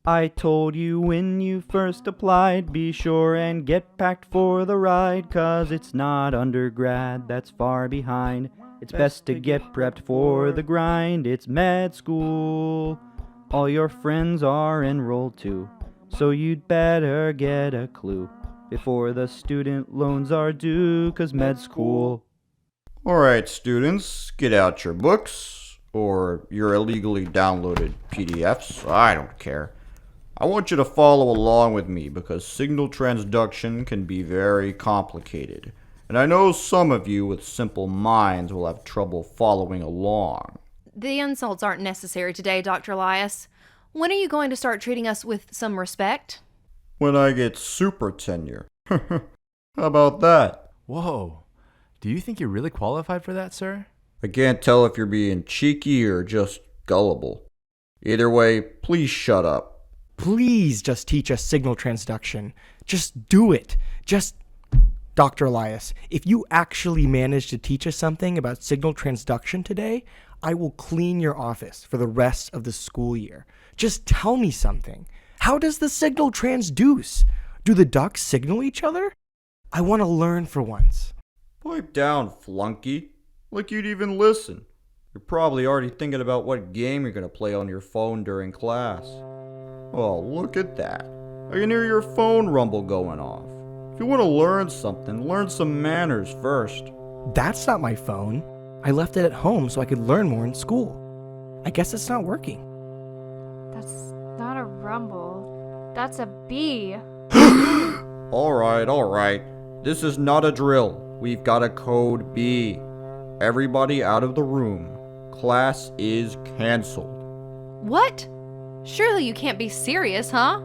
I told you when you first applied, be sure and get packed for the ride, 'cause it's not undergrad, that's far behind. It's best to get prepped for the grind. It's med school. All your friends are enrolled too, so you'd better get a clue before the student loans are due, 'cause med's cool. Alright, students, get out your books, or your illegally downloaded PDFs, I don't care. I want you to follow along with me because signal transduction can be very complicated, and I know some of you with simple minds will have trouble following along. The insults aren't necessary today, Dr. Elias. When are you going to start treating us with some respect? When I get super tenure. How about that? Whoa. Do you think you're really qualified for that, sir? I can't tell if you're being cheeky or just gullible. Either way, please shut up. Please just teach us signal transduction. Just do it. Dr. Elias, if you actually manage to teach us something about signal transduction today, I will clean your office for the rest of the school year. Just tell me something. How does the signal transduce? Do the ducks signal each other? I want to learn for once. Pipe down, flunky. Like you'd even listen. You're probably already thinking about what game you're going to play on your phone during class. Oh, look at that. I can hear your phone rumble going off. If you want to learn something, learn some manners first. That's not my phone. I left it at home so I could learn more in school. I guess it's not working. That's not a rumble. That's a bee. Alright. This is not a drill. We've got a code B. Everybody out of the room. Class is canceled. What? Surely you can't be serious, huh?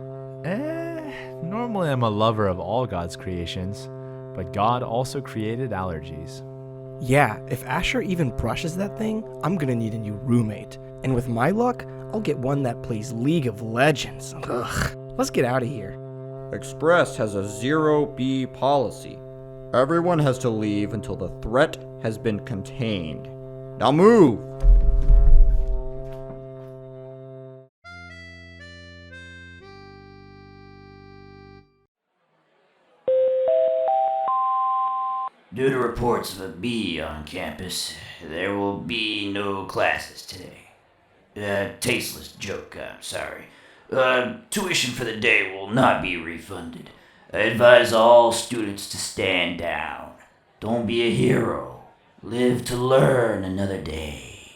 Normally I'm a lover of all God's creations, but God also created allergies. Yeah, if Asher even brushes that thing, I'm gonna need a new roommate. And with my luck, I'll get one that plays League of Legends. Ugh. Let's get out of here. Express has a 0B policy. Everyone has to leave until the threat has been contained. Now move! Due to reports of a bee on campus, there will be no classes today. Tasteless joke, I'm sorry. Tuition for the day will not be refunded. I advise all students to stand down. Don't be a hero. Live to learn another day.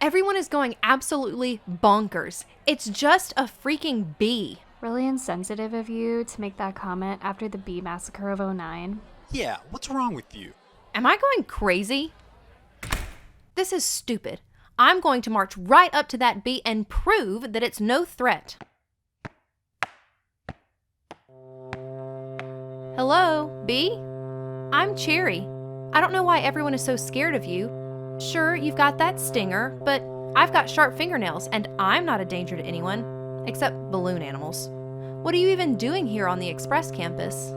Everyone is going absolutely bonkers. It's just a freaking bee. Really insensitive of you to make that comment after the bee massacre of '09. Yeah, what's wrong with you? Am I going crazy? This is stupid. I'm going to march right up to that bee and prove that it's no threat. Hello, bee? I'm Cherry. I don't know why everyone is so scared of you. Sure, you've got that stinger, but I've got sharp fingernails and I'm not a danger to anyone, except balloon animals. What are you even doing here on the Express campus?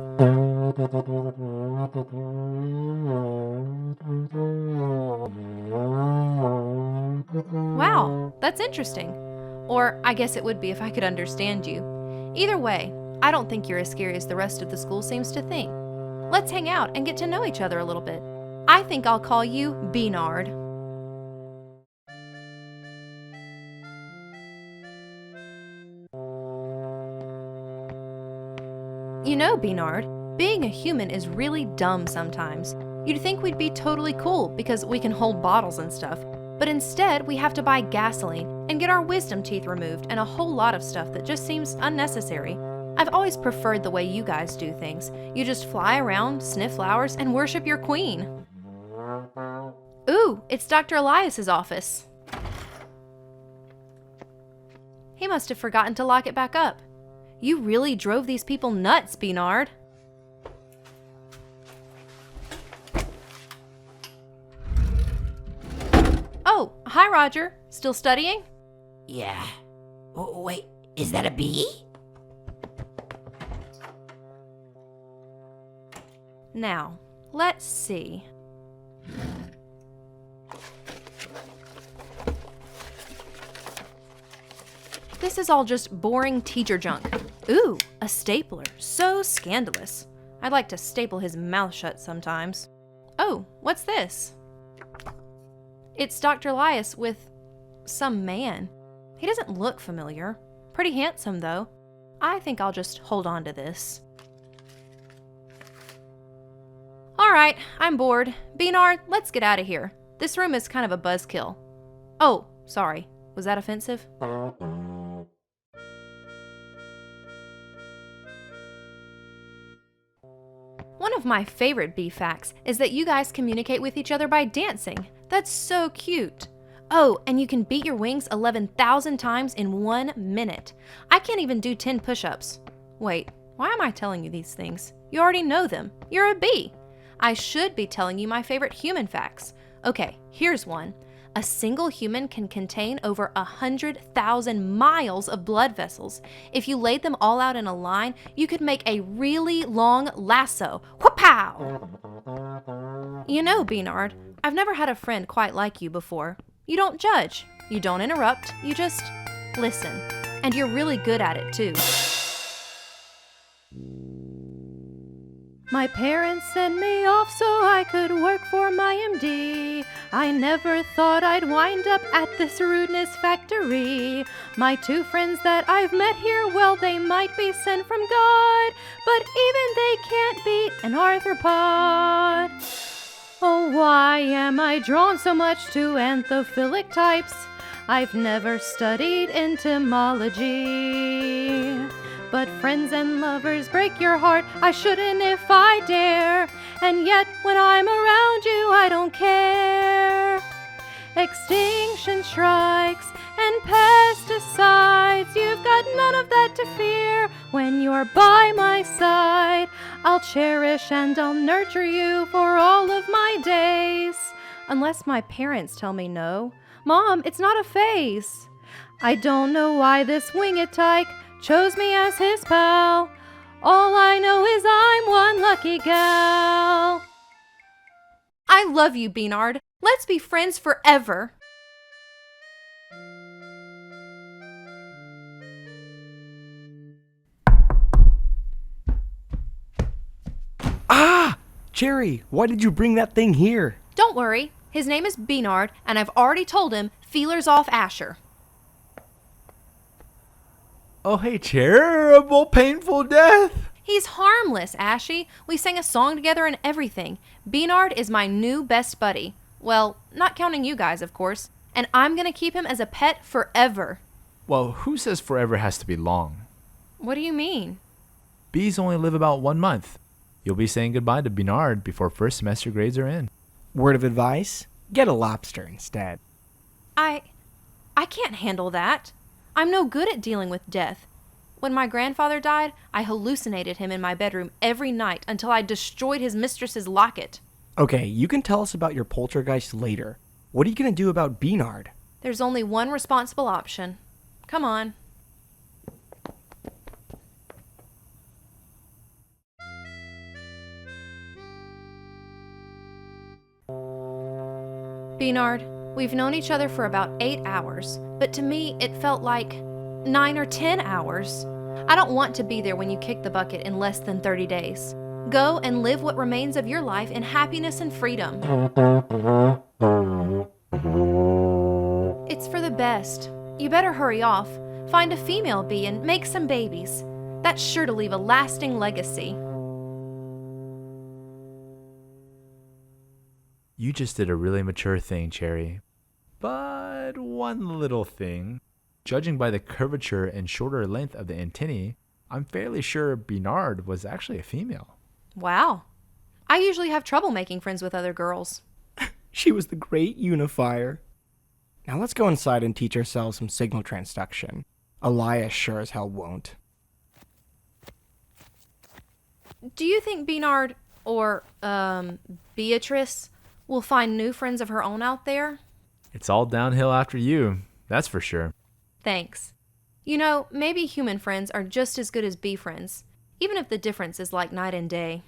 Wow, that's interesting. Or I guess it would be if I could understand you. Either way, I don't think you're as scary as the rest of the school seems to think. Let's hang out and get to know each other a little bit. I think I'll call you Beanard. You know, Beanard, being a human is really dumb sometimes. You'd think we'd be totally cool because we can hold bottles and stuff, but instead we have to buy gasoline and get our wisdom teeth removed and a whole lot of stuff that just seems unnecessary. I've always preferred the way you guys do things. You just fly around, sniff flowers, and worship your queen. Ooh, it's Dr. Elias's office. He must have forgotten to lock it back up. You really drove these people nuts, Beanard. Oh, hi, Roger. Still studying? Yeah. Wait, is that a bee? Now, let's see. This is all just boring teacher junk. Ooh, a stapler. So scandalous. I'd like to staple his mouth shut sometimes. Oh, what's this? It's Dr. Elias with some man. He doesn't look familiar. Pretty handsome, though. I think I'll just hold on to this. Alright, I'm bored. Beanard, let's get out of here. This room is kind of a buzzkill. Oh, sorry. Was that offensive? One of my favorite bee facts is that you guys communicate with each other by dancing. That's so cute. Oh, and you can beat your wings 11,000 times in 1 minute. I can't even do 10 push-ups. Wait, why am I telling you these things? You already know them. You're a bee. I should be telling you my favorite human facts. Okay, here's one. A single human can contain over 100,000 miles of blood vessels. If you laid them all out in a line, you could make a really long lasso. Wha-pow! You know, Beanard, I've never had a friend quite like you before. You don't judge, you don't interrupt, you just listen. And you're really good at it, too. My parents sent me off so I could work for my MD. I never thought I'd wind up at this rudeness factory. My 2 friends that I've met here, well, they might be sent from God, but even they can't beat an arthropod. Oh, why am I drawn so much to anthophilic types? I've never studied entomology. But friends and lovers break your heart, I shouldn't if I dare. And yet when I'm around you, I don't care. Extinction strikes and pesticides, you've got none of that to fear. When you're by my side, I'll cherish and I'll nurture you for all of my days. Unless my parents tell me no. Mom, it's not a phase. I don't know why this winged tyke chose me as his pal. All I know is I'm one lucky gal. I love you, Beanard. Let's be friends forever. Ah! Cherry, why did you bring that thing here? Don't worry. His name is Beanard, and I've already told him feelers off Asher. Oh, hey, terrible, painful death. He's harmless, Ashy. We sang a song together and everything. Beanard is my new best buddy. Well, not counting you guys, of course. And I'm gonna keep him as a pet forever. Well, who says forever has to be long? What do you mean? Bees only live about 1 month. You'll be saying goodbye to Beanard before first semester grades are in. Word of advice? Get a lobster instead. I can't handle that. I'm no good at dealing with death. When my grandfather died, I hallucinated him in my bedroom every night until I destroyed his mistress's locket. Okay, you can tell us about your poltergeist later. What are you going to do about Beanard? There's only one responsible option. Come on. Beanard, we've known each other for about 8 hours, but to me it felt like 9 or 10 hours. I don't want to be there when you kick the bucket in less than 30 days. Go and live what remains of your life in happiness and freedom. It's for the best. You better hurry off. Find a female bee and make some babies. That's sure to leave a lasting legacy. You just did a really mature thing, Cherry. But one little thing. Judging by the curvature and shorter length of the antennae, I'm fairly sure Beanard was actually a female. Wow. I usually have trouble making friends with other girls. She was the great unifier. Now let's go inside and teach ourselves some signal transduction. Elias sure as hell won't. Do you think Beanard, or, Beatrice, will find new friends of her own out there? It's all downhill after you, that's for sure. Thanks. You know, maybe human friends are just as good as bee friends, even if the difference is like night and day.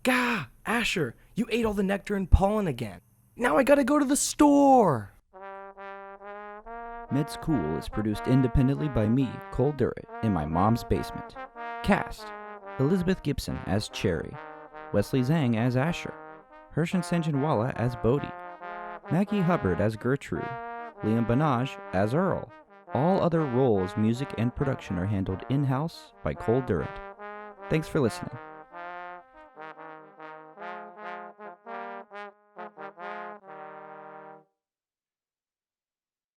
Gah! Asher, you ate all the nectar and pollen again. Now I gotta go to the store! Med School is produced independently by me, Cole Durrett, in my mom's basement. Cast: Elizabeth Gibson as Cherry, Wesley Zhang as Asher, Hershen Senjanwala as Bodhi, Maggie Hubbard as Gertrude, Liam Banaj as Earl. All other roles, music, and production are handled in-house by Cole Durrett. Thanks for listening.